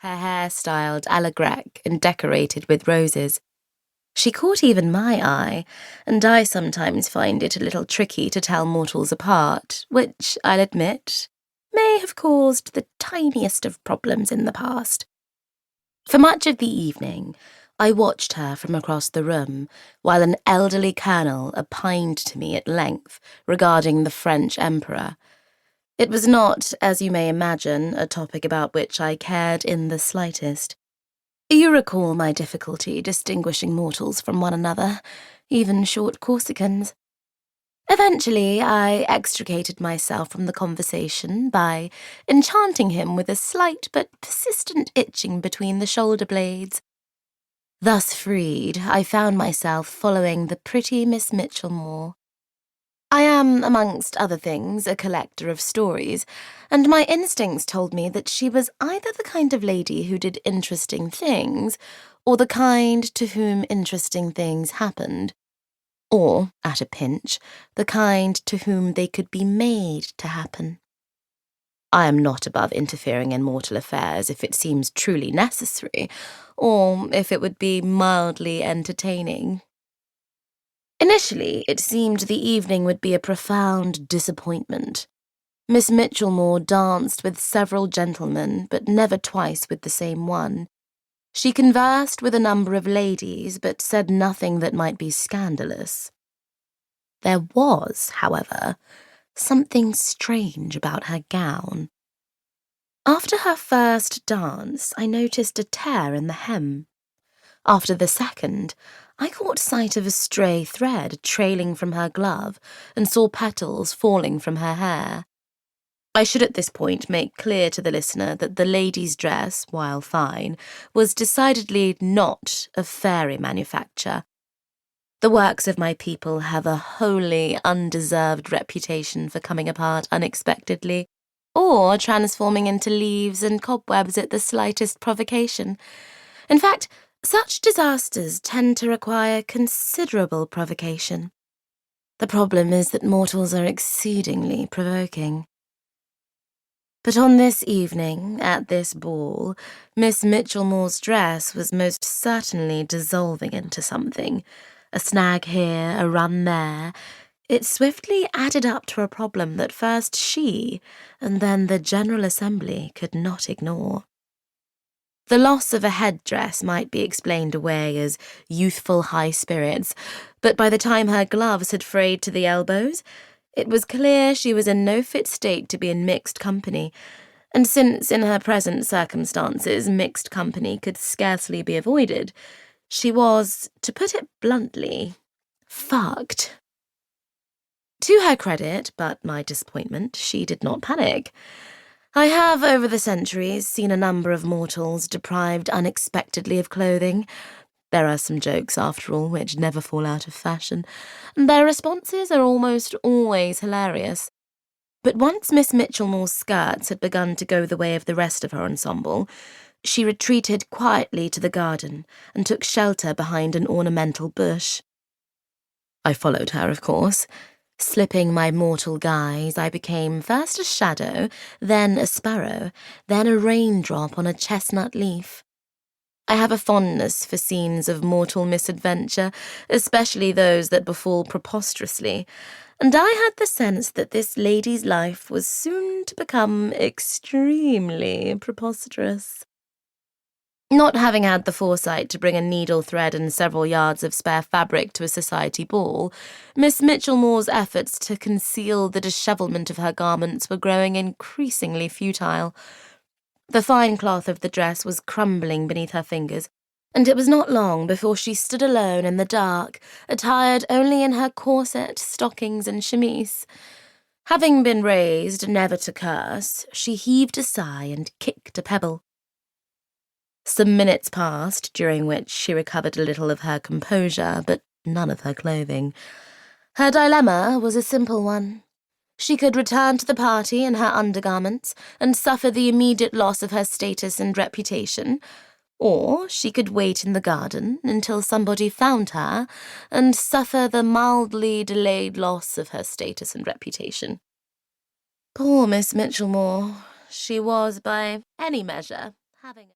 her hair styled à la grecque and decorated with roses. She caught even my eye, and I sometimes find it a little tricky to tell mortals apart, which, I'll admit, may have caused the tiniest of problems in the past. For much of the evening, I watched her from across the room, while an elderly colonel opined to me at length regarding the French emperor. It was not, as you may imagine, a topic about which I cared in the slightest. You recall my difficulty distinguishing mortals from one another, even short Corsicans. Eventually, I extricated myself from the conversation by enchanting him with a slight but persistent itching between the shoulder blades. Thus freed, I found myself following the pretty Miss Mitchellmore. I am, amongst other things, a collector of stories, and my instincts told me that she was either the kind of lady who did interesting things, or the kind to whom interesting things happened, or, at a pinch, the kind to whom they could be made to happen. I am not above interfering in mortal affairs if it seems truly necessary, or if it would be mildly entertaining. Initially, it seemed the evening would be a profound disappointment. Miss Mitchellmore danced with several gentlemen, but never twice with the same one. She conversed with a number of ladies, but said nothing that might be scandalous. There was, however, something strange about her gown. After her first dance, I noticed a tear in the hem. After the second, I caught sight of a stray thread trailing from her glove and saw petals falling from her hair. I should at this point make clear to the listener that the lady's dress, while fine, was decidedly not of fairy manufacture. The works of my people have a wholly undeserved reputation for coming apart unexpectedly, or transforming into leaves and cobwebs at the slightest provocation. In fact, such disasters tend to require considerable provocation. The problem is that mortals are exceedingly provoking. But on this evening, at this ball, Miss Mitchellmore's dress was most certainly dissolving into something. A snag here, a run there. It swiftly added up to a problem that first she, and then the General Assembly, could not ignore. The loss of a headdress might be explained away as youthful high spirits, but by the time her gloves had frayed to the elbows, it was clear she was in no fit state to be in mixed company, and since in her present circumstances mixed company could scarcely be avoided, she was, to put it bluntly, fucked. To her credit, but my disappointment, she did not panic. I have, over the centuries, seen a number of mortals deprived unexpectedly of clothing. There are some jokes, after all, which never fall out of fashion, and their responses are almost always hilarious. But once Miss Mitchellmore's skirts had begun to go the way of the rest of her ensemble, she retreated quietly to the garden and took shelter behind an ornamental bush. I followed her, of course. Slipping my mortal guise, I became first a shadow, then a sparrow, then a raindrop on a chestnut leaf. I have a fondness for scenes of mortal misadventure, especially those that befall preposterously, and I had the sense that this lady's life was soon to become extremely preposterous. Not having had the foresight to bring a needle thread and several yards of spare fabric to a society ball, Miss Mitchellmore's efforts to conceal the dishevelment of her garments were growing increasingly futile. The fine cloth of the dress was crumbling beneath her fingers, and it was not long before she stood alone in the dark, attired only in her corset, stockings, and chemise. Having been raised never to curse, she heaved a sigh and kicked a pebble. Some minutes passed, during which she recovered a little of her composure, but none of her clothing. Her dilemma was a simple one. She could return to the party in her undergarments and suffer the immediate loss of her status and reputation, or she could wait in the garden until somebody found her and suffer the mildly delayed loss of her status and reputation. Poor Miss Mitchellmore. She was, by any measure, having